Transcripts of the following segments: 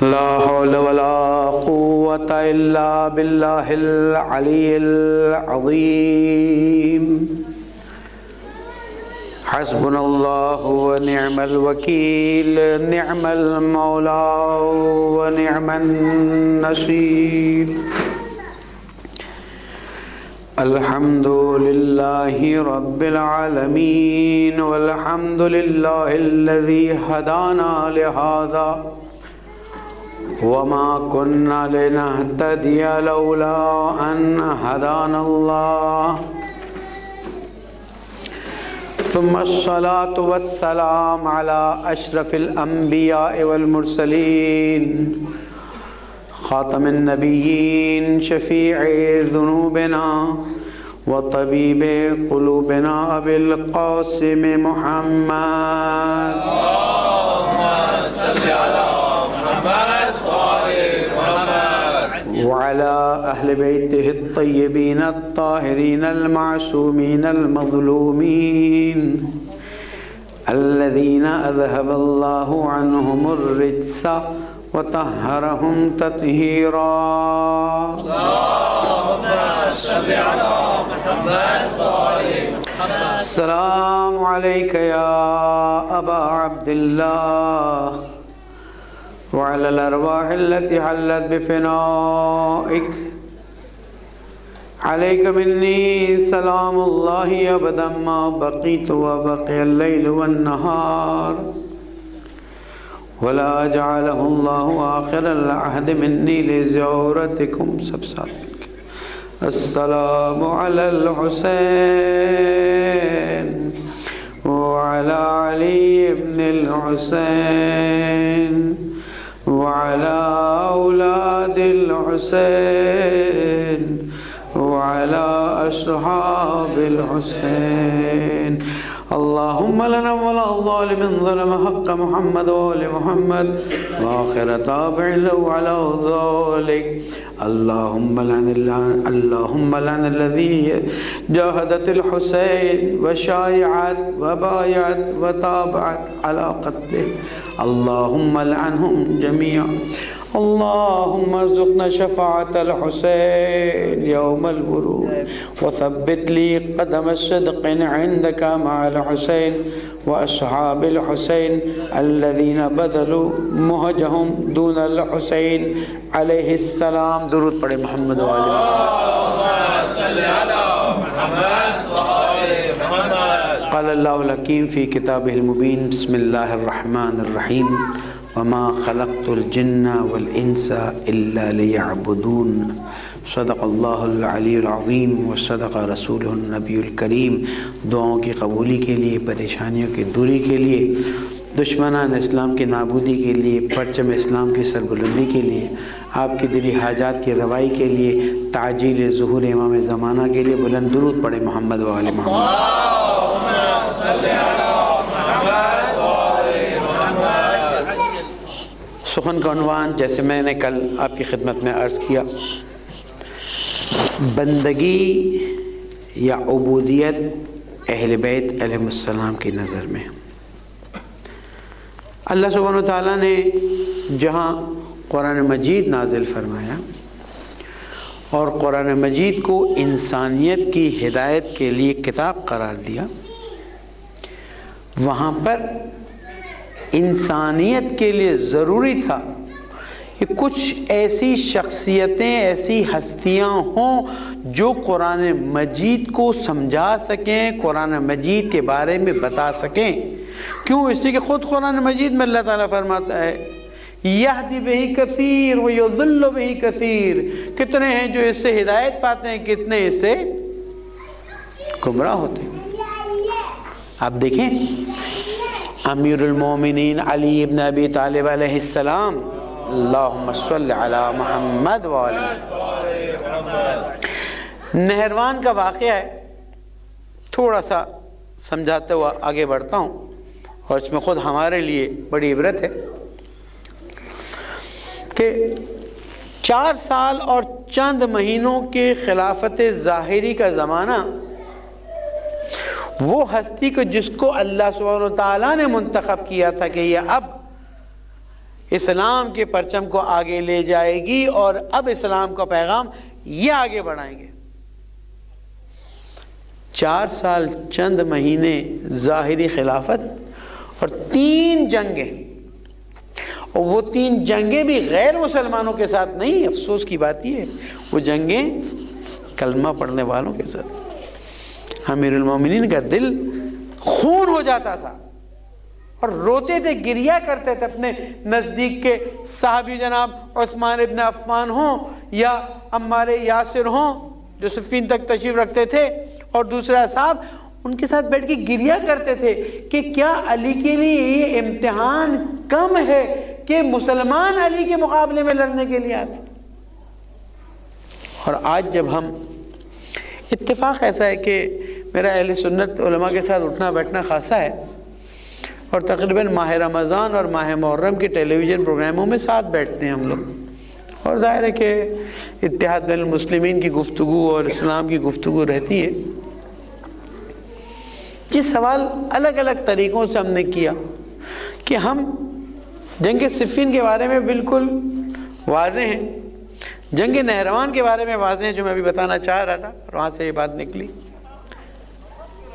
لا حول ولا قوة إلا بالله العلي العظيم حسبنا الله ونعم الوكيل نعم المولى ونعم النصير الحمد لله رب العالمين والحمد لله الذي هدانا لهذا وما كنا لنهتدي لولا أن هدانا الله ثم الصلاة والسلام على أشرف الأنبياء والمرسلين خاتم النبيين شفيع ذنوبنا وطبيب قلوبنا أبي القاسم محمد اللهم صل على محمد وعلى أهل بيته الطيبين الطاهرين المعصومين المظلومين الذين أذهب الله عنهم الرجس وطهرهم تطهيرا اللهم صل على محمد السلام عليك يا أبا عبد الله وعلى الأرواح التي حلت بفنائك عليك مني سلام الله أبدا ما بقيت وبقي الليل والنهار ولا جعله الله آخر العهد مني لزيارتكم سبساتك السلام على الحسين وعلى علي بن الحسين وعلى أولاد الحسين وعلى أصحاب الحسين اللهم لنا ولا ظالم ظلم حق محمد وآل محمد وآخر تابع له على ذلك اللهم لعن الذي جاهدت الحسين وشايعت وبايعت وتابعت على قتله اللهم لعنهم جميعا اللهم ارزقنا شفاعة الحسين يوم الورود وثبت لي قدم الصدق عندك مع الحسين وأصحاب الحسين الذين بذلوا مهجهم دون الحسين عليه السلام درود پڑھے محمد وآل محمد قال الله الحكيم في كتابه المبين بسم الله الرحمن الرحيم وما خلقت الجن والإنس إلا ليعبدون صدق اللہ العلی العظیم وصدق رسولہ النبی الکریم دعاؤں کی قبولی کے لیے پریشانیوں کی دوری کے لیے دشمنان اسلام کی نابودی کے لیے پرچم اسلام کی سربلندی کے لیے آپ کی دلی حاجات کی روائی کے لیے تعجیل ظہور امام زمانہ کے لیے بلند درود پڑھے محمد و آل محمد سخن کا عنوان جیسے میں نے کل آپ کی خدمت میں عرض کیا بندگی یا عبودیت اہل بیت علیہ السلام کی نظر میں اللہ سبحانہ وتعالیٰ نے جہاں قرآن مجید نازل فرمایا اور قرآن مجید کو انسانیت کی ہدایت کے لیے کتاب قرار دیا وہاں پر انسانیت کے لیے ضروری تھا کہ کچھ ایسی شخصیتیں ایسی ہستیاں ہوں جو قرآن مجید کو سمجھا سکیں قرآن مجید کے بارے میں بتا سکیں کیوں اس لیے کہ خود قرآن مجید میں اللہ تعالیٰ فرماتا ہے یہدی بہی کثیر ویضل بہی کثیر کتنے ہیں جو اس سے ہدایت پاتے ہیں کتنے اس سے گمراہ ہوتے ہیں آپ دیکھیں امیر المومنین علی ابن ابی طالب علیہ السلام اللہم صل علی محمد وآل نہروان کا واقعہ ہے تھوڑا سا سمجھاتے ہوا آگے بڑھتا ہوں اور اس میں خود ہمارے لیے بڑی عبرت ہے کہ 4 سال اور چند مہینوں کے خلافت ظاہری کا زمانہ وہ ہستی کو جس کو اللہ سبحانہ و تعالیٰ نے منتخب کیا تھا کہ یہ اب اسلام کے پرچم کو آگے لے جائے گی اور اب اسلام کا پیغام یہ آگے بڑھائیں گے. 4 سال چند مہینے ظاہری خلافت اور 3 جنگیں، اور وہ 3 جنگیں بھی غیر مسلمانوں کے ساتھ نہیں. افسوس کی بات یہ ہے وہ جنگیں کلمہ پڑھنے والوں کے ساتھ. امیر المومنین کا دل خون ہو جاتا تھا اور روتے تھے، گریہ کرتے تھے. اپنے نزدیک کے صحابی جناب عثمان ابن عفان ہوں یا عمار یاسر ہوں جو صفین تک تشریف رکھتے تھے، اور دوسرا صاحب ان کے ساتھ بیٹھ کے گریہ کرتے تھے کہ کیا علی کے لیے یہ امتحان کم ہے کہ مسلمان علی کے مقابلے میں لڑنے کے لیے آتے. اور آج جب ہم اتفاق ایسا ہے کہ میرا اہل سنت علماء کے ساتھ اٹھنا بیٹھنا خاصا ہے، اور تقریباً ماہ رمضان اور ماہ محرم کے ٹیلی ویژن پروگراموں میں ساتھ بیٹھتے ہیں ہم لوگ، اور ظاہر ہے کہ اتحاد بین المسلمین کی گفتگو اور اسلام کی گفتگو رہتی ہے. یہ سوال الگ الگ طریقوں سے ہم نے کیا کہ ہم جنگ صفین کے بارے میں بالکل واضح ہیں، جنگ نہروان کے بارے میں واضح ہیں جو میں ابھی بتانا چاہ رہا تھا، اور وہاں سے یہ بات نکلی،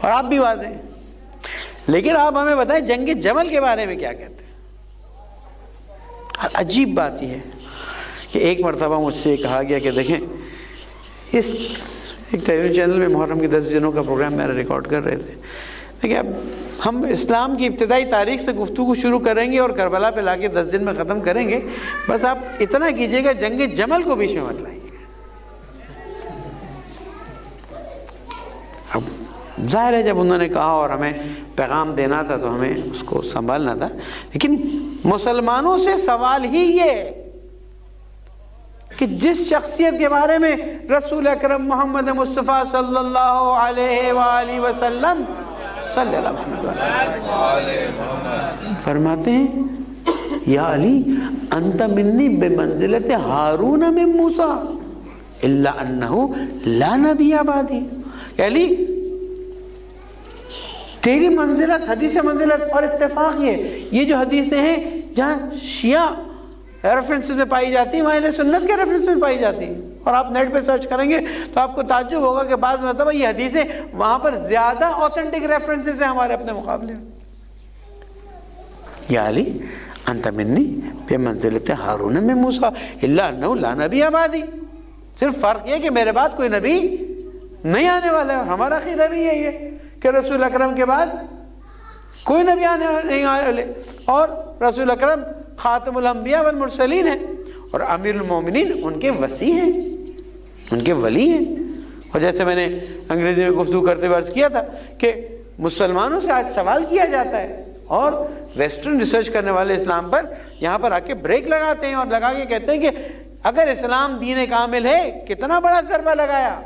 اور آپ بھی واضح ہیں. لیکن آپ ہمیں بتائیں جنگ جمل کے بارے میں کیا کہتے ہیں. عجیب بات یہ ہے کہ ایک مرتبہ مجھ سے کہا گیا کہ دیکھیں اس ایک ٹیلی ویژن چینل میں محرم کے 10 دنوں کا پروگرام میرا ریکارڈ کر رہے تھے. دیکھیں اب ہم اسلام کی ابتدائی تاریخ سے گفتگو شروع کریں گے اور کربلا پہ لا کے 10 دن میں ختم کریں گے، بس آپ اتنا کیجئے گا جنگ جمل کو بیچ میں مت لائیں. اب ظاہر ہے جب انہوں نے کہا اور ہمیں پیغام دینا تھا تو ہمیں اس کو سنبھالنا تھا، لیکن مسلمانوں سے سوال ہی یہ ہے کہ جس شخصیت کے بارے میں رسول اکرم محمد مصطفیٰ صلی اللہ علیہ وآلہ وسلم صلی اللہ علیہ وسلم فرماتے ہیں یا علی انت منی بمنزلت ہارون من موسیٰ الا انہو لا نبی بعدی. علی تیری منزلت، حدیث منزلت، اور اتفاق یہ جو حدیثیں ہیں جہاں شیعہ ریفرنسز میں پائی جاتی ہیں وہاں اہل سنت کے ریفرنس میں پائی جاتی ہیں، اور آپ نیٹ پہ سرچ کریں گے تو آپ کو تعجب ہوگا کہ بعض مرتبہ یہ حدیثیں وہاں پر زیادہ اوتھینٹک ریفرنسز ہیں ہمارے اپنے مقابلے میں. یا علی انت منی بمنزلت ہارون من موسیٰ الا انہ لا نبی بعدی. صرف فرق یہ کہ میرے بعد کوئی نبی نہیں آنے والا ہے، اور ہمارا عقیدہ بھی یہی ہے کہ رسول اکرم کے بعد کوئی نبی آنے نہیں آنے والے، اور رسول اکرم خاتم الانبیاء والمرسلین ہیں، اور امیر المومنین ان کے وصی ہیں، ان کے ولی ہیں. اور جیسے میں نے انگریزی میں گفتگو کرتے ہوئے عرض کیا تھا کہ مسلمانوں سے آج سوال کیا جاتا ہے، اور ویسٹرن ریسرچ کرنے والے اسلام پر یہاں پر آ کے بریک لگاتے ہیں اور لگا کے کہتے ہیں کہ اگر اسلام دین کامل ہے کتنا بڑا ضربہ لگایا.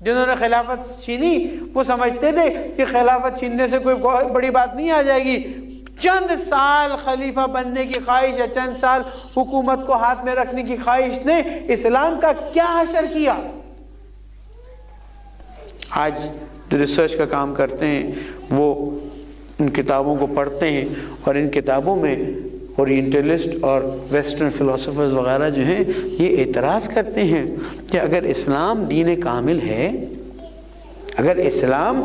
جنہوں نے خلافت چھینی وہ سمجھتے تھے کہ خلافت چھیننے سے کوئی بہت بڑی بات نہیں آ جائے گی، چند سال خلیفہ بننے کی خواہش یا چند سال حکومت کو ہاتھ میں رکھنے کی خواہش نے اسلام کا کیا اثر کیا. آج جو ریسرچ کا کام کرتے ہیں وہ ان کتابوں کو پڑھتے ہیں، اور ان کتابوں میں اورینٹلسٹ اور ویسٹرن فلاسفرز وغیرہ جو ہیں یہ اعتراض کرتے ہیں کہ اگر اسلام دین کامل ہے، اگر اسلام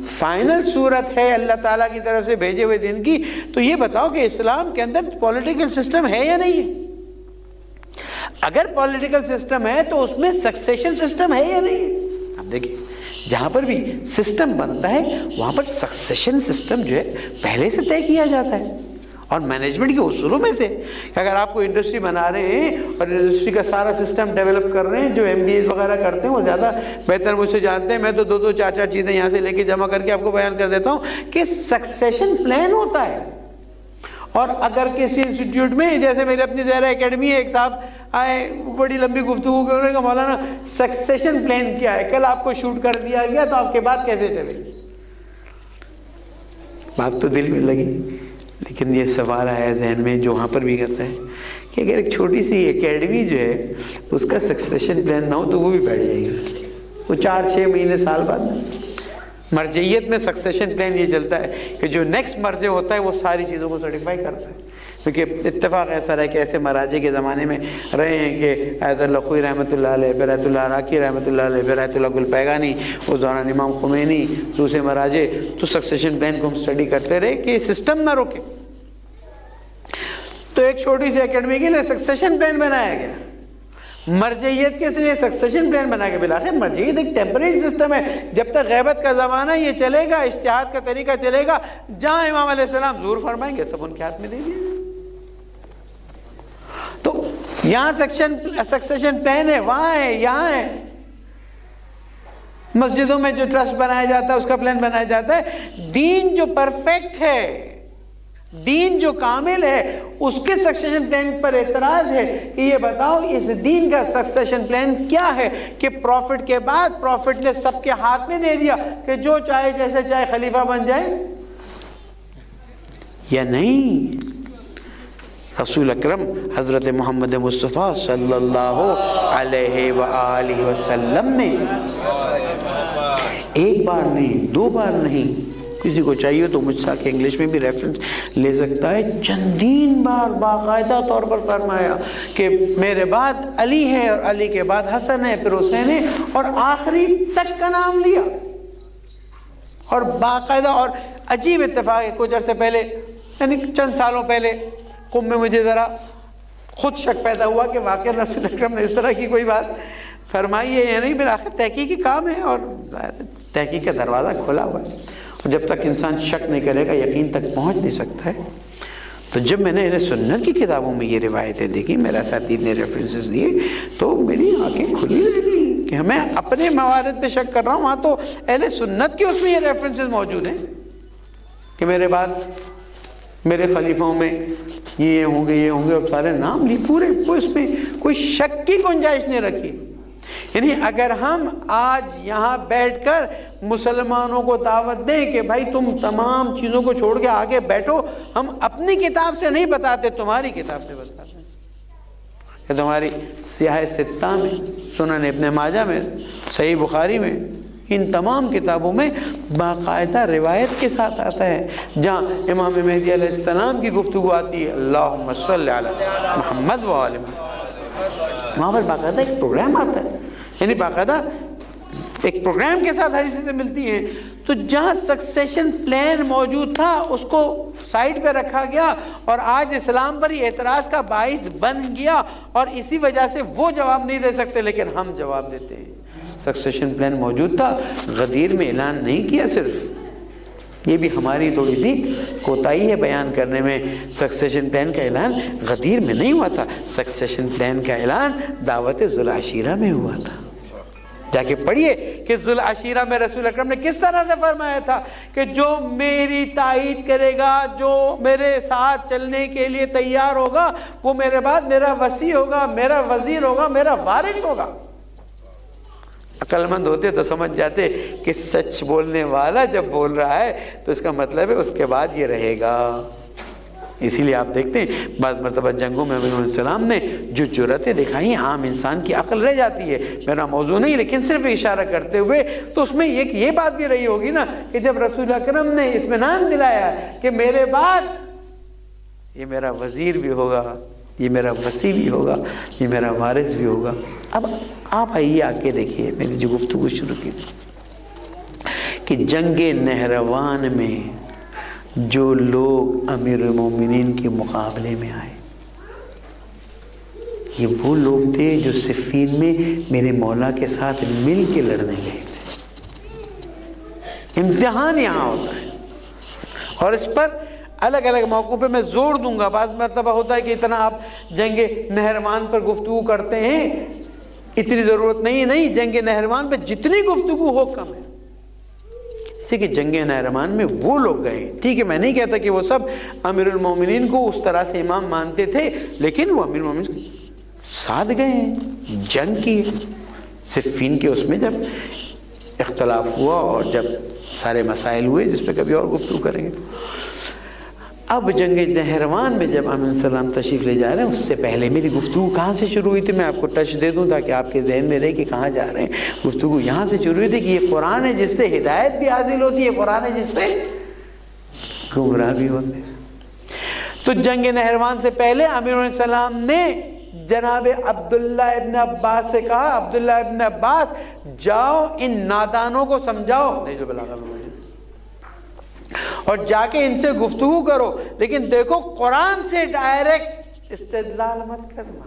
فائنل صورت ہے اللہ تعالیٰ کی طرف سے بھیجے ہوئے دین کی، تو یہ بتاؤ کہ اسلام کے اندر پولیٹیکل سسٹم ہے یا نہیں ہے. اگر پولیٹیکل سسٹم ہے تو اس میں سکسیشن سسٹم ہے یا نہیں ہے. اب دیکھیں جہاں پر بھی سسٹم بنتا ہے وہاں پر سکسیشن سسٹم جو ہے پہلے سے طے کیا جاتا ہے، اور مینجمنٹ کے اصولوں میں سے کہ اگر آپ کو انڈسٹری بنا رہے ہیں اور انڈسٹری کا سارا سسٹم ڈیولپ کر رہے ہیں، جو ایم بی ایز وغیرہ کرتے ہیں وہ زیادہ بہتر مجھ سے جانتے ہیں، میں تو 2 4 چیزیں یہاں سے لے کے جمع کر کے آپ کو بیان کر دیتا ہوں کہ سکسیشن پلان ہوتا ہے. اور اگر کسی انسٹیٹیوٹ میں جیسے میری اپنی زہرا اکیڈمی ہے، ایک صاحب آئے بڑی لمبی گفتگو کرنے کا، مولانا سکسیشن پلان کیا ہے، کل آپ کو شوٹ کر دیا گیا تو آپ کے بعد کیسے چلے گی. بات تو دل میں لگی، لیکن یہ سوال آیا ذہن میں جو وہاں پر بھی کرتا ہے کہ اگر ایک چھوٹی سی اکیڈمی جو ہے اس کا سکسیشن پلان نہ ہو تو وہ بھی بیٹھ جائے گا. وہ 4-6 مہینے سال بعد. مرجعیت میں سکسیشن پلان یہ چلتا ہے کہ جو نیکسٹ مرجع ہوتا ہے وہ ساری چیزوں کو سرٹیفائی کرتا ہے. کیونکہ اتفاق ایسا رہا کہ ایسے مراجع کے زمانے میں رہے ہیں کہ آیت اللہ خوئی رحمۃ اللہ علیہ، پھر آیت اللہ عراقی رحمۃ اللہ علیہ، پھر آیت اللہ گل پیغانی، اس دوران امام خمینی، دوسرے مراجع. تو سکسیشن پلان کو ہم اسٹڈی کرتے رہے کہ سسٹم نہ رکے. تو ایک چھوٹی سی اکیڈمی کے لیے سکسیشن پلان بنایا گیا. مرجعیت کے لیے سکسیشن پلان بنا کے بالآخر مرجعیت ایک ٹیمپریری سسٹم ہے. جب تک غیبت کا زمانہ یہ چلے گا، اجتہاد کا طریقہ چلے گا، جہاں امام علیہ السلام ظہور فرمائیں گے سب ان کے ہاتھ میں دے دیا. تو یہاں سکسیشن پلان ہے، وہاں ہے، یہاں ہے. مسجدوں میں جو ٹرسٹ بنایا جاتا ہے اس کا پلان بنایا جاتا ہے. دین جو پرفیکٹ ہے، دین جو کامل ہے، اس کے سکسیشن پلان پر اعتراض ہے کہ یہ بتاؤ اس دین کا سکسیشن پلان کیا ہے کہ پروفٹ کے بعد پروفٹ نے سب کے ہاتھ میں دے دیا کہ جو چاہے جیسے چاہے خلیفہ بن جائے، یا نہیں؟ رسول اکرم حضرت محمد مصطفیٰ صلی اللہ علیہ وآلہ وسلم نے ایک بار نہیں، 2 بار نہیں، کسی کو چاہیے تو مجھ سے کہ انگلش میں بھی ریفرنس لے سکتا ہے، چندین بار باقاعدہ طور پر فرمایا کہ میرے بعد علی ہے اور علی کے بعد حسن ہے، پھر حسین ہے، اور آخری تک کا نام لیا. اور باقاعدہ، اور عجیب اتفاق ہے، کچھ عرصے پہلے یعنی چند سالوں پہلے قم میں مجھے ذرا خود شک پیدا ہوا کہ واقعی رسول اکرم نے اس طرح کی کوئی بات فرمائی ہے یا نہیں. پھر آخر تحقیقی کام ہے اور تحقیق کا دروازہ کھلا ہوا ہے، اور جب تک انسان شک نہیں کرے گا یقین تک پہنچ نہیں سکتا ہے. تو جب میں نے اہل سنت کی کتابوں میں یہ روایتیں دیکھی، میرا اساتذہ نے ریفرنسز دیے، تو میری آنکھیں کھلی رہ گئی کہ میں اپنے موارد پہ شک کر رہا ہوں، وہاں تو اہل سنت کی اس میں یہ ریفرنسز موجود ہیں کہ میرے بعد میرے خلیفوں میں یہ ہوں گے، یہ ہوں گے، اور سارے نام لی پورے. اس میں کوئی شک کی گنجائش نہیں رکھی. یعنی اگر ہم آج یہاں بیٹھ کر مسلمانوں کو دعوت دیں کہ بھائی تم تمام چیزوں کو چھوڑ کے آگے بیٹھو، ہم اپنی کتاب سے نہیں بتاتے، تمہاری کتاب سے بتاتے ہیں کہ تمہاری سیاہ ستہ میں، سنن ابن ماجہ میں، صحیح بخاری میں، ان تمام کتابوں میں باقاعدہ روایت کے ساتھ آتا ہے. جہاں امام مہدی علیہ السلام کی گفتگو آتی ہے، اللہم صلی علی محمد و آل محمد، وہاں پر باقاعدہ ایک پروگرام آتا ہے، یعنی باقاعدہ ایک پروگرام کے ساتھ حدیثیں ملتی ہیں. تو جہاں سکسیشن پلان موجود تھا اس کو سائڈ پہ رکھا گیا، اور آج اسلام پر یہ اعتراض کا باعث بن گیا، اور اسی وجہ سے وہ جواب نہیں دے سکتے لیکن ہم جواب دیتے ہیں. سکسیشن پلان موجود تھا، غدیر میں اعلان نہیں کیا. صرف یہ بھی ہماری تھوڑی سی کوتاہی ہے بیان کرنے میں. سکسیشن پلان کا اعلان غدیر میں نہیں ہوا تھا، سکسیشن پلان کا اعلان دعوت ذو العشیرہ میں ہوا تھا. جا کے پڑھیے کہ ذو العشیرہ میں رسول اکرم نے کس طرح سے فرمایا تھا کہ جو میری تائید کرے گا، جو میرے ساتھ چلنے کے لیے تیار ہوگا، وہ میرے بعد میرا وصی ہوگا، میرا وزیر ہوگا، میرا وارث ہوگا. عقل مند ہوتے تو سمجھ جاتے کہ سچ بولنے والا جب بول رہا ہے تو اس کا مطلب ہے اس کے بعد یہ رہے گا. اسی لیے آپ دیکھتے ہیں بعض مرتبہ جنگوں میں علیہ السلام نے جو جرأتیں دکھائی، عام انسان کی عقل رہ جاتی ہے. میرا موضوع نہیں لیکن صرف اشارہ کرتے ہوئے، تو اس میں یہ بات بھی رہی ہوگی نا کہ جب رسول اکرم نے اطمینان دلایا کہ میرے بعد یہ میرا وزیر بھی ہوگا، یہ میرا وصی بھی ہوگا، یہ میرا وارث بھی ہوگا. اب آپ آئیے آگے دیکھیے میری جو گفتگو شروع کی تھی کہ جنگ نہروان میں جو لوگ امیر المومنین کے مقابلے میں آئے، یہ وہ لوگ تھے جو صفین میں میرے مولا کے ساتھ مل کے لڑنے گئے تھے. امتحان یہاں ہوتا ہے، اور اس پر الگ الگ موقعوں پہ میں زور دوں گا. بعض مرتبہ ہوتا ہے کہ اتنا آپ جنگ نہروان پر گفتگو کرتے ہیں، اتنی ضرورت نہیں. جنگ نہروان پہ جتنی گفتگو ہو کم ہے. اسی کہ جنگ نہروان میں وہ لوگ گئے، ٹھیک ہے، میں نہیں کہتا کہ وہ سب امیر المومنین کو اس طرح سے امام مانتے تھے، لیکن وہ امیر المومنین ساتھ گئے ہیں، جنگ کی. صفین کے اس میں جب اختلاف ہوا اور جب سارے مسائل ہوئے، جس پہ کبھی اور گفتگو کریں گے. اب جنگ نہروان میں جب امین السلام تشریف لے جا رہے ہیں، اس سے پہلے میری گفتگو کہاں سے شروع ہوئی تھی؟ میں آپ کو ٹچ دے دوں تاکہ آپ کے ذہن میں رہے کہ کہاں جا رہے ہیں۔ گفتگو یہاں سے شروع ہوئی تھی کہ یہ قرآن ہے جس سے ہدایت بھی حاصل ہوتی ہے، قرآن ہے جس سے گمراہ بھی ہوتے ہیں۔ تو جنگ نہروان سے پہلے امیر علیہ السلام نے جناب عبداللہ ابن عباس سے کہا، عبداللہ ابن عباس جاؤ ان نادانوں کو سمجھاؤ، نہیں جو بلاغت مجھے، اور جا کے ان سے گفتگو کرو، لیکن دیکھو قرآن سے ڈائریکٹ استدلال مت کرنا۔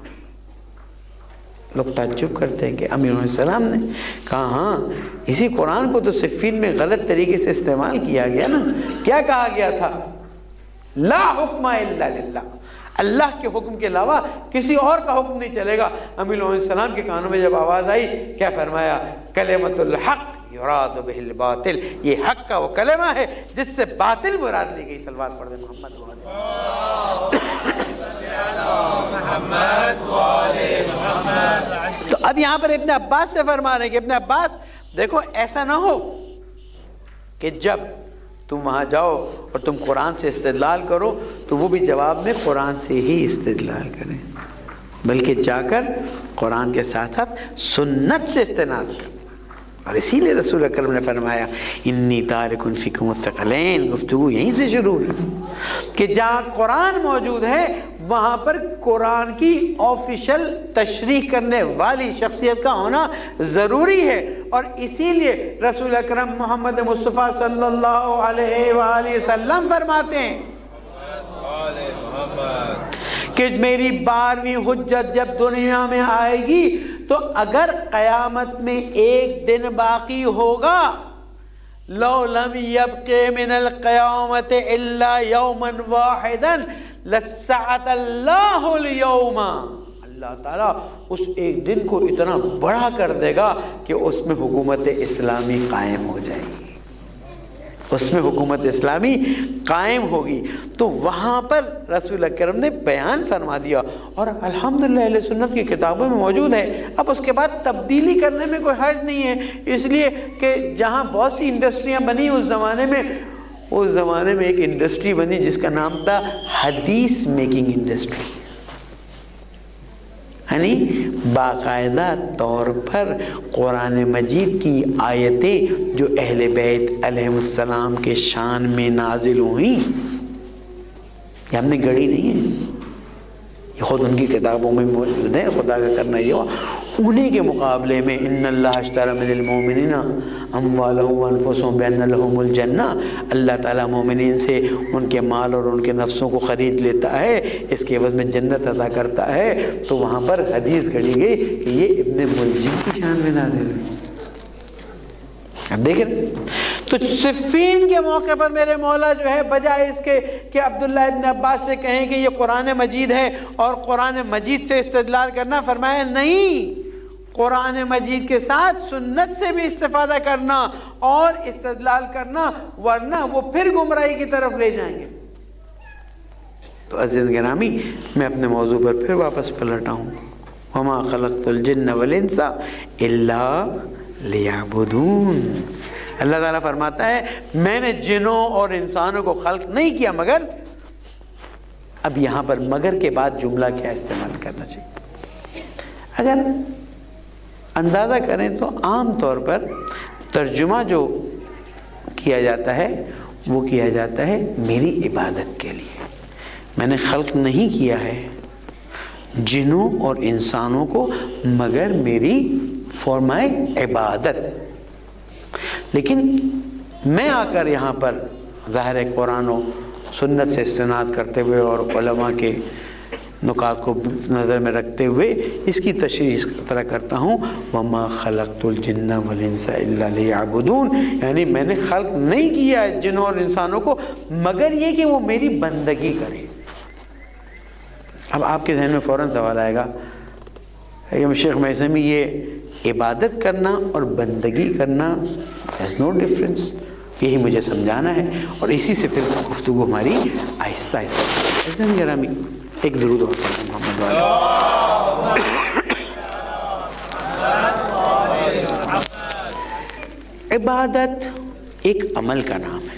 لوگ تعجب کرتے ہیں کہ امیر علیہ السلام نے کہا ہاں اسی قرآن کو تو صفین میں غلط طریقے سے استعمال کیا گیا نا۔ کیا کہا گیا تھا؟ لا حکم الا للہ، اللہ کے حکم کے علاوہ کسی اور کا حکم نہیں چلے گا۔ امیر علیہ السلام کے کانوں میں جب آواز آئی، کیا فرمایا؟ کلمۃ الحق یراد بہ الباطل، یہ حق کا وہ کلمہ ہے جس سے باطل مراد لی گئی۔ صلوات پڑھ دیں محمد تو اب یہاں پر ابن عباس سے فرما رہے ہیں کہ ابن عباس دیکھو ایسا نہ ہو کہ جب تم وہاں جاؤ اور تم قرآن سے استدلال کرو تو وہ بھی جواب میں قرآن سے ہی استدلال کریں، بلکہ جا کر قرآن کے ساتھ ساتھ سنت سے استناد کریں۔ اور اسی لیے رسول اکرم نے فرمایا انی تارک فیکم الثقلین، گفتگو یہیں سے شروع ہوئی کہ جہاں قرآن موجود ہے وہاں پر قرآن کی آفیشل تشریح کرنے والی شخصیت کا ہونا ضروری ہے۔ اور اسی لیے رسول اکرم محمد مصطفیٰ صلی اللہ علیہ وآلہ وسلم فرماتے ہیں کہ میری 12ویں حجت جب دنیا میں آئے گی تو اگر قیامت میں ایک دن باقی ہوگا، لو لم یبق من القیامت الا یوما واحدا لسعت اللہ اليوم، اللہ تعالیٰ اس ایک دن کو اتنا بڑا کر دے گا کہ اس میں حکومت اسلامی قائم ہو جائے گی، اس میں حکومت اسلامی قائم ہوگی۔ تو وہاں پر رسول اکرم نے بیان فرما دیا، اور الحمدللہ اہل سنت کی کتابوں میں موجود ہے۔ اب اس کے بعد تبدیلی کرنے میں کوئی حرج نہیں ہے، اس لیے کہ جہاں بہت سی انڈسٹریاں بنی اس زمانے میں ایک انڈسٹری بنی جس کا نام تھا حدیث میکنگ انڈسٹری، یعنی باقاعدہ طور پر قرآن مجید کی آیتیں جو اہل بیت علیہ السلام کے شان میں نازل ہوئیں، یہ ہم نے گڑھی نہیں ہے، یہ خود ان کی کتابوں میں موجود ہے۔ خدا کا کرنا یہ ہوا انہیں کے مقابلے میں ان اللہ اشتری من المؤمنین اموالهم وانفسهم بان لهم الجنہ، اللہ تعالیٰ مومنین سے ان کے مال اور ان کے نفسوں کو خرید لیتا ہے، اس کے عوض میں جنت عطا کرتا ہے۔ تو وہاں پر حدیث گھڑی گئی کہ یہ ابن ملجم کی شان میں نازل ہوئی۔ اب دیکھیں تو صفین کے موقع پر میرے مولا جو ہے بجائے اس کے کہ عبداللہ ابن عباس سے کہیں کہ یہ قرآن مجید ہے اور قرآن مجید سے استدلال کرنا، فرمایا نہیں، قرآن مجید کے ساتھ سنت سے بھی استفادہ کرنا اور استدلال کرنا، ورنہ وہ پھر گمراہی کی طرف لے جائیں گے۔ تو عزیز گرامی، میں اپنے موضوع پر پھر واپس پلٹا ہوں، وما خلقت الجن والانس الا لیعبدون۔ اللہ تعالیٰ فرماتا ہے میں نے جنوں اور انسانوں کو خلق نہیں کیا مگر، اب یہاں پر مگر کے بعد جملہ کیا استعمال کرنا چاہیے؟ اگر اندازہ کریں تو عام طور پر ترجمہ جو کیا جاتا ہے وہ کیا جاتا ہے میری عبادت کے لیے، میں نے خلق نہیں کیا ہے جنوں اور انسانوں کو مگر میری فار مائی عبادت۔ لیکن میں آ کر یہاں پر ظاہر قرآن و سنت سے استناد کرتے ہوئے اور علماء کے نکات کو نظر میں رکھتے ہوئے اس کی تشریح اس طرح کرتا ہوں، وما خلقت الجن والانس الا لیعبدون، یعنی میں نے خلق نہیں کیا ہے جنوں اور انسانوں کو مگر یہ کہ وہ میری بندگی کریں۔ اب آپ کے ذہن میں فوراً سوال آئے گا کہ شیخ میثمی یہ عبادت کرنا اور بندگی کرنا there's no difference، یہی مجھے سمجھانا ہے، اور اسی سے پھر گفتگو ہماری آہستہ آہستہ۔ عزیزان گرامی، ایک درود اور پڑھیں محمد والے۔ عبادت ایک عمل کا نام ہے،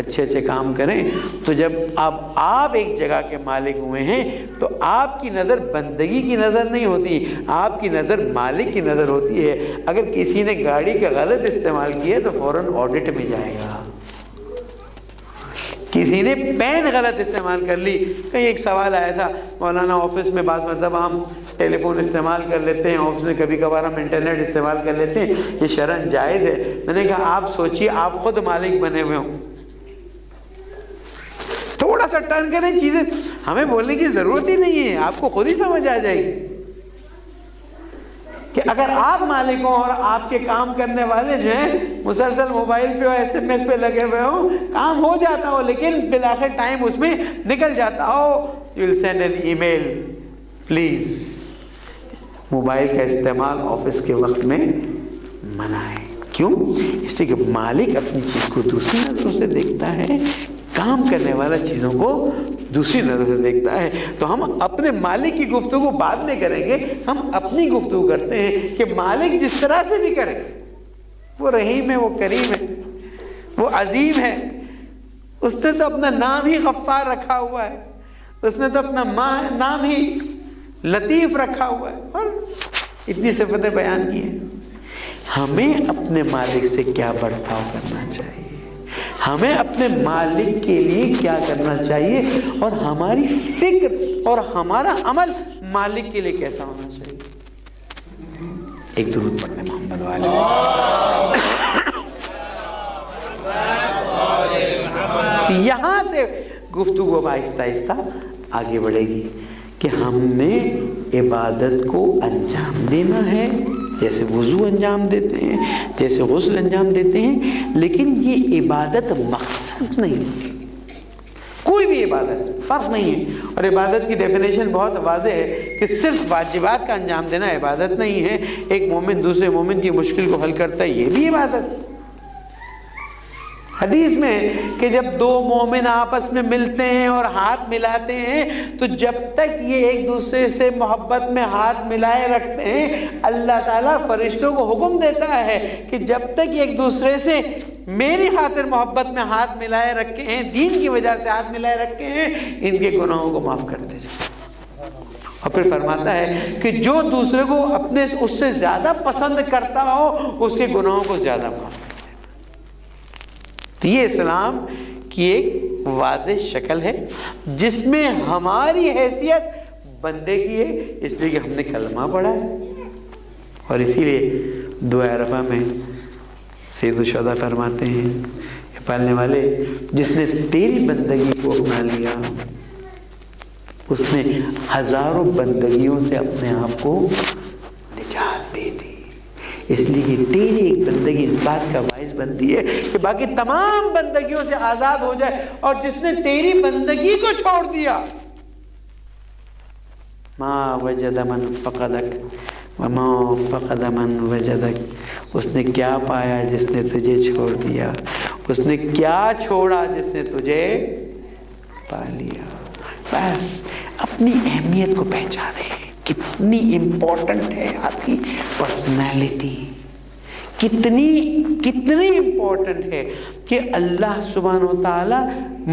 اچھے اچھے کام کریں. تو جب اب آپ ایک جگہ کے مالک ہوئے ہیں تو آپ کی نظر بندگی کی نظر نہیں ہوتی، آپ کی نظر مالک کی نظر ہوتی ہے. اگر کسی نے گاڑی کا غلط استعمال کیا تو فوراً آڈٹ میں جائے گا. کسی نے پین غلط استعمال کر لی. کہیں ایک سوال آیا تھا مولانا آفس میں بعض مطلب ہم ٹیلی فون استعمال کر لیتے ہیں، آفس میں کبھی کبھار ہم انٹرنیٹ استعمال کر لیتے ہیں، یہ شرعاً جائز ہے؟ میں نے کہا آپ سوچئے آپ خود مالک بنے ہوئے ہوں، تھوڑا سا ٹرن کریں چیزیں، ہمیں بولنے کی ضرورت ہی نہیں ہے، آپ کو خود ہی سمجھ آ جائے گی کہ اگر آپ مالک ہوں اور آپ کے کام کرنے والے جو ہیں مسلسل موبائل پہ اور SMS پہ لگے ہوئے ہوں، کام ہو جاتا ہو لیکن بالآخر ٹائم اس میں نکل جاتا ہو. You will send an email, please mobile کا استعمال آفس کے وقت میں منع ہے. کیوں؟ اس سے کہ مالک اپنی چیز کو دوسری نظروں سے دیکھتا ہے، کام کرنے والا چیزوں کو دوسری نظر سے دیکھتا ہے. تو ہم اپنے مالک کی گفتگو بعد میں کریں گے، ہم اپنی گفتگو کرتے ہیں کہ مالک جس طرح سے بھی کرے، وہ رحیم ہے، وہ کریم ہے، وہ عظیم ہے. اس نے تو اپنا نام ہی غفار رکھا ہوا ہے، اس نے تو اپنا نام ہی لطیف رکھا ہوا ہے اور اتنی صفتیں بیان کی ہیں. ہمیں اپنے مالک سے کیا برتاؤ کرنا چاہیے، ہمیں اپنے مالک کے لیے کیا کرنا چاہیے، اور ہماری فکر اور ہمارا عمل مالک کے لیے کیسا ہونا چاہیے. ایک درود پڑھنے محمد والے. یہاں سے گفتگو اب آہستہ آہستہ آگے بڑھے گی کہ ہم نے عبادت کو انجام دینا ہے، جیسے وضو انجام دیتے ہیں، جیسے غسل انجام دیتے ہیں، لیکن یہ عبادت مقصد نہیں. کوئی بھی عبادت فرق نہیں ہے. اور عبادت کی ڈیفینیشن بہت واضح ہے کہ صرف واجبات کا انجام دینا عبادت نہیں ہے. ایک مومن دوسرے مومن کی مشکل کو حل کرتا ہے، یہ بھی عبادت. حدیث میں کہ جب دو مومن آپس میں ملتے ہیں اور ہاتھ ملاتے ہیں تو جب تک یہ ایک دوسرے سے محبت میں ہاتھ ملائے رکھتے ہیں، اللہ تعالیٰ فرشتوں کو حکم دیتا ہے کہ جب تک ایک دوسرے سے میری خاطر محبت میں ہاتھ ملائے رکھے ہیں، دین کی وجہ سے ہاتھ ملائے رکھے ہیں، ان کے گناہوں کو معاف کرتے جائیں. اور پھر فرماتا ہے کہ جو دوسرے کو اپنے اس سے زیادہ پسند کرتا ہو اس کے گناہوں کو زیادہ معاف. تو یہ اسلام کی ایک واضح شکل ہے جس میں ہماری حیثیت بندے کی ہے، اس لیے کہ ہم نے کلمہ پڑھا ہے. اور اسی لیے دعا عرفہ میں سید الشہداء فرماتے ہیں کہ پالنے والے جس نے تیری بندگی کو اپنا لیا اس نے ہزاروں بندگیوں سے اپنے آپ کو نجات دے دی. اس لیے کہ تیری ایک بندگی اس بات کا باعث بنتی ہے کہ باقی تمام بندگیوں سے آزاد ہو جائے. اور جس نے تیری بندگی کو چھوڑ دیا، ما وجد من فقدک وما فقد من وجدک، اس نے کیا پایا جس نے تجھے چھوڑ دیا، اس نے کیا چھوڑا جس نے تجھے پا لیا. بس اپنی اہمیت کو پہچانے، کتنی امپورٹنٹ ہے آپ کی پرسنالٹی، کتنی امپورٹنٹ ہے کہ اللہ سبحانہ و تعالی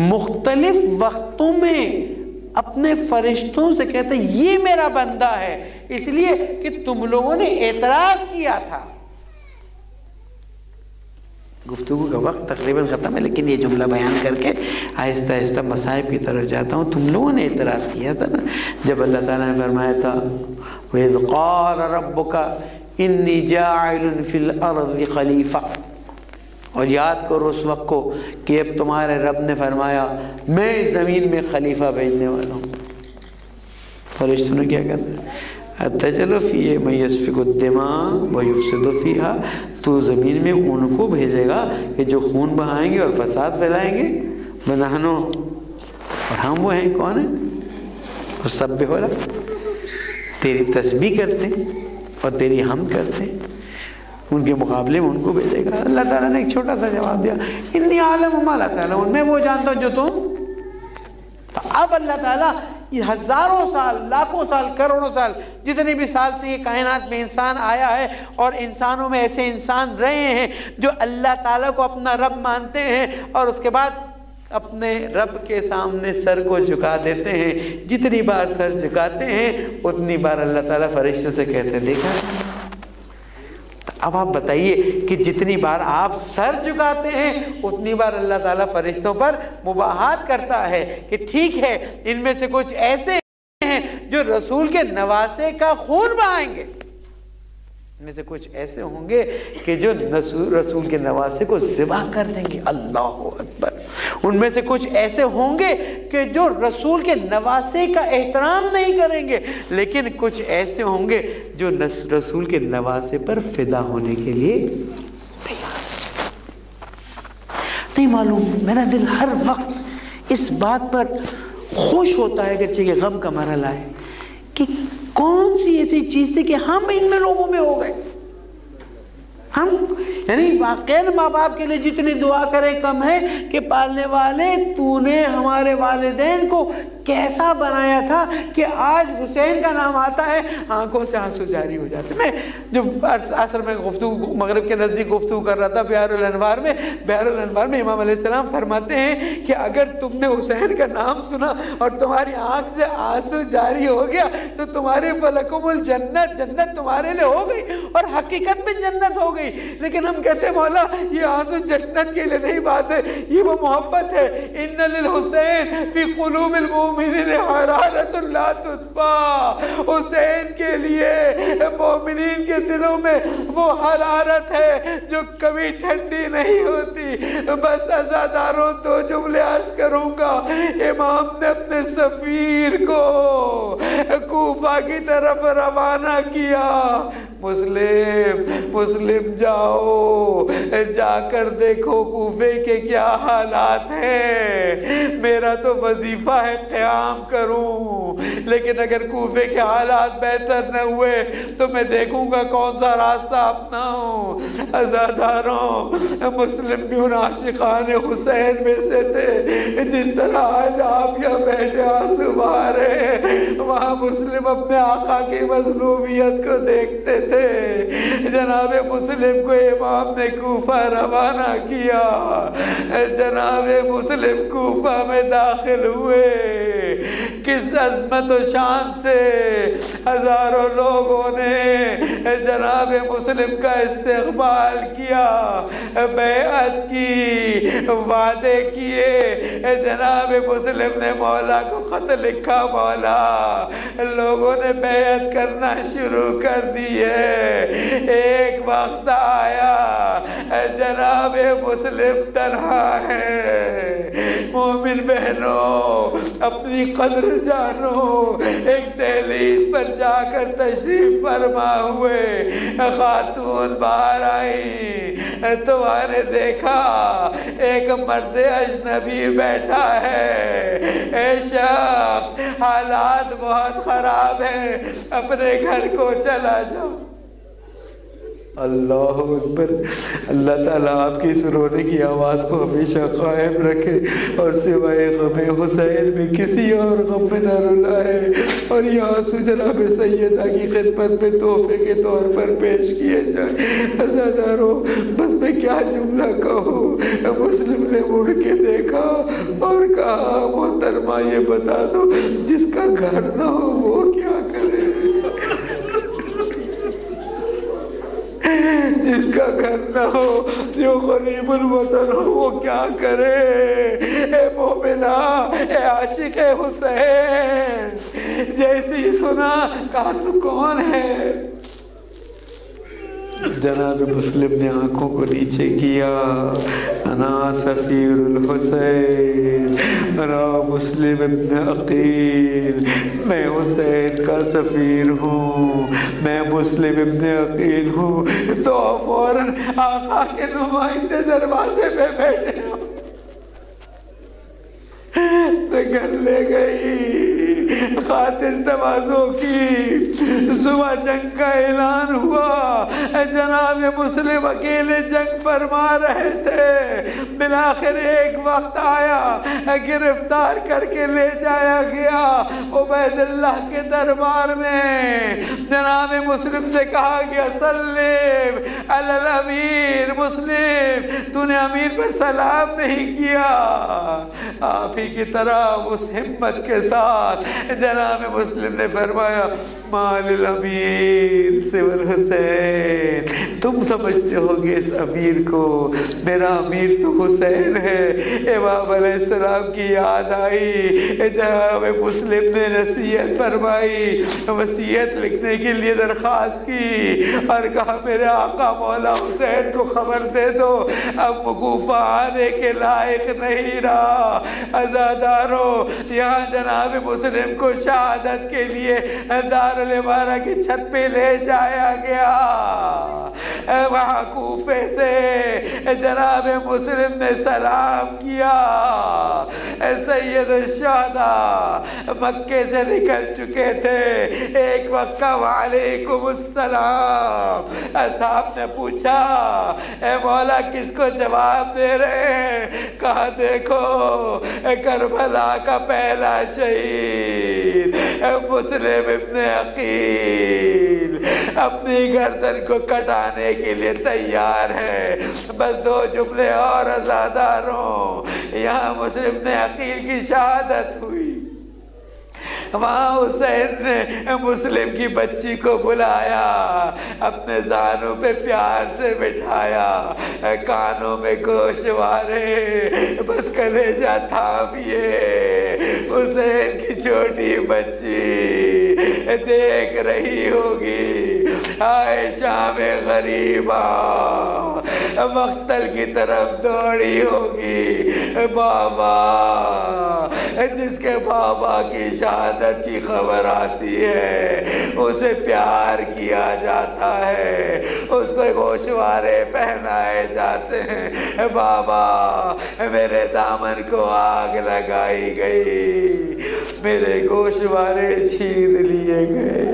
مختلف وقتوں میں اپنے فرشتوں سے کہتے ہیں یہ میرا بندہ ہے، اس لیے کہ تم لوگوں نے اعتراض کیا تھا. گفتگو کا وقت تقریباً ختم ہے، لیکن یہ جملہ بیان کر کے آہستہ آہستہ مصائب کی طرف جاتا ہوں. تم لوگوں نے اعتراض کیا تھا نا جب اللہ تعالیٰ نے فرمایا تھا وَإِذْ قَالَ رَبُّكَ إِنِّي جَاعِلٌ فِي الْأَرْضِ خَلِيفَةً، اور یاد کرو اس وقت کو کہ اب تمہارے رب نے فرمایا میں اس زمین میں خلیفہ بھیجنے والا ہوں. فرشتوں نے کیا کہتے ہیں أَتَجْعَلُ فِيهَا مَن يَسْفِكُ الدِّمَاءَ وَيُفْسِدُ فِيهَا، تو زمین میں ان کو بھیجے گا کہ جو خون بہائیں گے اور فساد پھیلائیں گے. بنانو، اور ہم وہ ہیں کون ہیں؟ سبح لک، تیری تسبیح کرتے ہیں اور تیری حمد کرتے ہیں، ان کے مقابلے میں ان کو بھیجے گا. اللہ تعالیٰ نے ایک چھوٹا سا جواب دیا، انی عالم ما لا تعلمون، میں وہ جانتا ہوں جو تم. اب اللہ تعالیٰ یہ ہزاروں سال، لاکھوں سال، کروڑوں سال، جتنے بھی سال سے یہ کائنات میں انسان آیا ہے، اور انسانوں میں ایسے انسان رہے ہیں جو اللہ تعالیٰ کو اپنا رب مانتے ہیں اور اس کے بعد اپنے رب کے سامنے سر کو جھکا دیتے ہیں. جتنی بار سر جھکاتے ہیں اتنی بار اللہ تعالیٰ فرشتوں سے کہتے ہیں دیکھا. اب آپ بتائیے کہ جتنی بار آپ سر جھکاتے ہیں اتنی بار اللہ تعالیٰ فرشتوں پر مباحثات کرتا ہے کہ ٹھیک ہے ان میں سے کچھ ایسے ہیں جو رسول کے نواسے کا خون بہائیں گے، ان میں سے کچھ ایسے ہوں گے کہ جو رسول کے نواسے کو ذبح کر دیں گے. اللہ اکبر. ان میں سے کچھ ایسے ہوں گے کہ جو رسول کے نواسے کا احترام نہیں کریں گے، لیکن کچھ ایسے ہوں گے جو رسول کے نواسے پر فدا ہونے کے لیے تیار. نہیں معلوم، میرا دل ہر وقت اس بات پر خوش ہوتا ہے اگرچہ کہ غم کا مرحلہ ہے کہ کون سی ایسی چیز تھی کہ ہم ان میں لوگوں میں ہو گئے. ہم یعنی واقعاً ماں باپ کے لیے جتنی دعا کرے کم ہے کہ پالنے والے تو نے ہمارے والدین کو کیسا بنایا تھا کہ آج حسین کا نام آتا ہے آنکھوں سے آنسو جاری ہو جاتے. میں جو عصر میں گفتگو مغرب کے نزدیک گفتگو کر رہا تھا بحار الانوار میں امام علیہ السلام فرماتے ہیں کہ اگر تم نے حسین کا نام سنا اور تمہاری آنکھ سے آنسو جاری ہو گیا تو تمہارے فلکم الجنت، جنت تمہارے لئے ہو گئی اور حقیقت میں جنت ہو گئی. لیکن ہم کہتے ہیں مولا یہ آنسو جنت کے لئے نہیں بات ہے، یہ وہ محبت ہے. ان للحسین فی قلوب المؤمنین حرارت لا تطفیٰ. حسین کے لیے مومنین کے دلوں میں وہ حرارت ہے جو کبھی ٹھنڈی نہیں ہوتی. بس عزاداروں دو جملے عرض کروں گا. امام نے اپنے سفیر کو کوفہ کی طرف روانہ کیا. مسلم جاؤ، جا کر دیکھو کوفے کے کیا حالات ہیں. میرا تو وظیفہ ہے قیام کروں، لیکن اگر کوفے کے حالات بہتر نہ ہوئے تو میں دیکھوں گا کون سا راستہ اپناؤں. عزاداروں، مسلم بھی ان عاشقان حسین میں سے تھے جس طرح آج آپ یہاں بیٹھے آنسو بہا رہے ہیں. وہاں مسلم اپنے آقا کی مظلومیت کو دیکھتے تھے. جناب مسلم کو امام نے کوفہ روانہ کیا. جناب مسلم کوفہ میں داخل ہوئے. کس عظمت و شان سے ہزاروں لوگوں نے جناب مسلم کا استقبال کیا، بیعت کی، وعدے کیے. جناب مسلم نے مولا کو خط لکھا، مولا لوگوں نے بیعت کرنا شروع کر دی ہے. ایک وقت آیا جناب مسلم تنہا ہے. مومن بہنوں اپنی قدر جانو. ایک دہلیز پر جا کر تشریف فرما ہوئے خاتون باہر آئی. تمہارے نے دیکھا ایک مرد اجنبی بیٹھا ہے. اے شخص حالات بہت خراب ہیں، اپنے گھر کو چلا جاؤ. اللہ اکبر. اللہ تعالیٰ آپ کی اس رونے کی آواز کو ہمیشہ قائم رکھے اور سوائے غم حسین میں کسی اور غم میں نہ رلائے. اور یہ آنسو جناب سیدہ کی خدمت میں تحفے کے طور پر پیش کیے جائیں. عزاداروں، بس میں کیا جملہ کہوں. مسلم نے مڑ کے دیکھا اور کہا محترمہ یہ بتا دو جس کا گھر نہ ہو وہ کیا کرے. جس کا گھر نہ ہو، جو غریب الوطن ہو، وہ کیا کرے. اے مومنہ، اے عاشق حسین، جیسے ہی سنا کہا تو کون ہے. جناب مسلم نے آنکھوں کو نیچے کیا. انا سفیر الحسین، انا مسلم ابن عقیل. میں حسین کا سفیر ہوں، میں مسلم ابن عقیل ہوں. تو فوراً آقا کے نمائندے دروازے پہ بیٹھے گھر لے گئی. خاطر تواضع کی۔ صبح جنگ کا اعلان ہوا، جناب مسلم اکیلے جنگ فرما رہے تھے، بالآخر ایک وقت آیا، گرفتار کر کے لے جایا گیا عبید اللہ کے دربار میں۔ جناب مسلم سے کہا گیا سلم علی الامیر، مسلم تو نے امیر پر سلام نہیں کیا۔ آپ ہی کی طرح اس ہمت کے ساتھ جناب مسلم نے فرمایا مال الامیر سوى الحسین، تم سمجھتے ہو گے اس امیر کو، میرا امیر تو حسین ہے۔ امام علیہ السلام کی یاد آئی، جناب مسلم نے نصیحت فرمائی، وصیت لکھنے کے لیے درخواست کی اور کہا میرے آقا مولا حسین کو خبر دے دو اب کوفہ آنے کے لائق نہیں رہا۔ عزاداروں، یہاں جناب مسلم کو شہادت کے لیے دارالامارہ کی چھت پہ لے جایا گیا۔ وہاں کوفے سے جناب مسلم نے سلام کیا۔ سید الشہداء مکے سے نکل چکے تھے، ایک وقت کا وعلیکم السلام۔ اصحاب نے پوچھا اے مولا کس کو جواب دے رہے ہیں؟ کہا دیکھو کربلا کا پہلا شہید مسلم ابن عقیل اپنی گردن کو کٹانے کے لیے تیار ہے۔ بس دو جملے اور عزاداروں، یہاں مسلم ابن عقیل کی شہادت ہوئی۔ وہاں حسین نے مسلم کی بچی کو بلایا، اپنے زانوں پہ پیار سے بٹھایا، کانوں میں گوشوارے، بس کلیجہ تھامیے۔ حسین کی چھوٹی بچی دیکھ رہی ہوگی عائشہ میں غریبہ مقتل کی طرف دوڑی ہوگی۔ بابا، جس کے بابا کی شہادت کی خبر آتی ہے اسے پیار کیا جاتا ہے، اس کو گوشوارے پہنائے جاتے ہیں۔ بابا میرے دامن کو آگ لگائی گئی، میرے گوشوارے چھین لیے گئے۔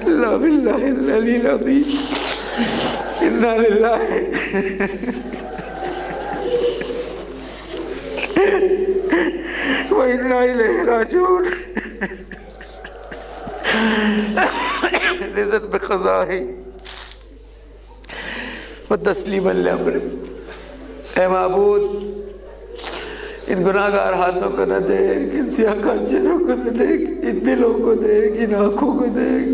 لا باللہ العلی العظیم، انا للہ وَإِنَّا إِلَيْهِ راجعون۔ رضا بقضائه وتسلیما لأمره۔ اے معبود، ان گناہگار ہاتھوں کو نہ دیکھ، ان سیاہ چہروں کو نہ دیکھ، ان دلوں کو دیکھ، ان آنکھوں کو دیکھ،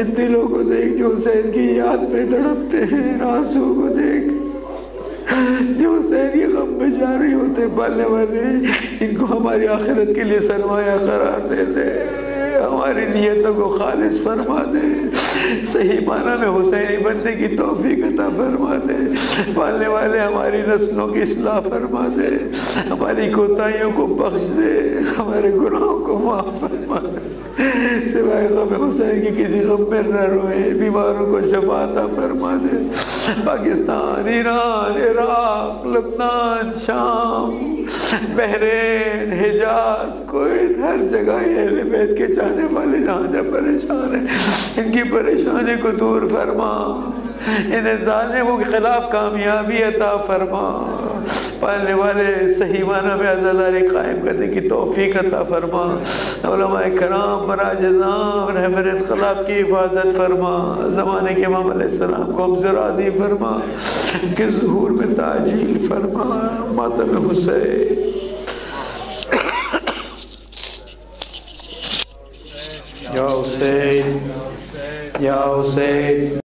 ان دلوں کو دیکھ جو حسین کی یاد میں تڑپتے ہیں، ان آنسوں کو دیکھ جو حسین کی غم میں جاری ہوتے پالنے والے، ان کو ہماری آخرت کے لیے سرمایہ قرار دے دے، ہماری نیتوں کو خالص فرما دے، صحیح معنی میں حسینی بننے کی توفیق عطا فرما دے، پالنے والے ہماری نسلوں کی اصلاح فرما دے، ہماری کوتاہیوں کو بخش دے، ہمارے گناہوں کو معاف فرما دے، سوائے غم حسین کی کسی غم میں نہ روئے، بیماروں کو شفا عطا فرما دے۔ پاکستان، ایران، عراق، لبنان، شام، بحرین، حجاز، کویت، ہر جگہ اہل بیت کے چاہنے والے جہاں جب پریشان ہیں، ان کی پریشانی کو دور فرما، انہیں ظالموں کے خلاف کامیابی عطا فرما، پالنے والے صحیح معنی میں عزاداری قائم کرنے کی توفیق عطا فرما، علماء کرام براجزام رہبر انقلاب کی حفاظت فرما، زمانے کے امام علیہ السلام کو ہم سے راضی فرما، ان کے ظہور میں تعجیل فرما، ماتم حسین۔ یا حسین، یا حسین۔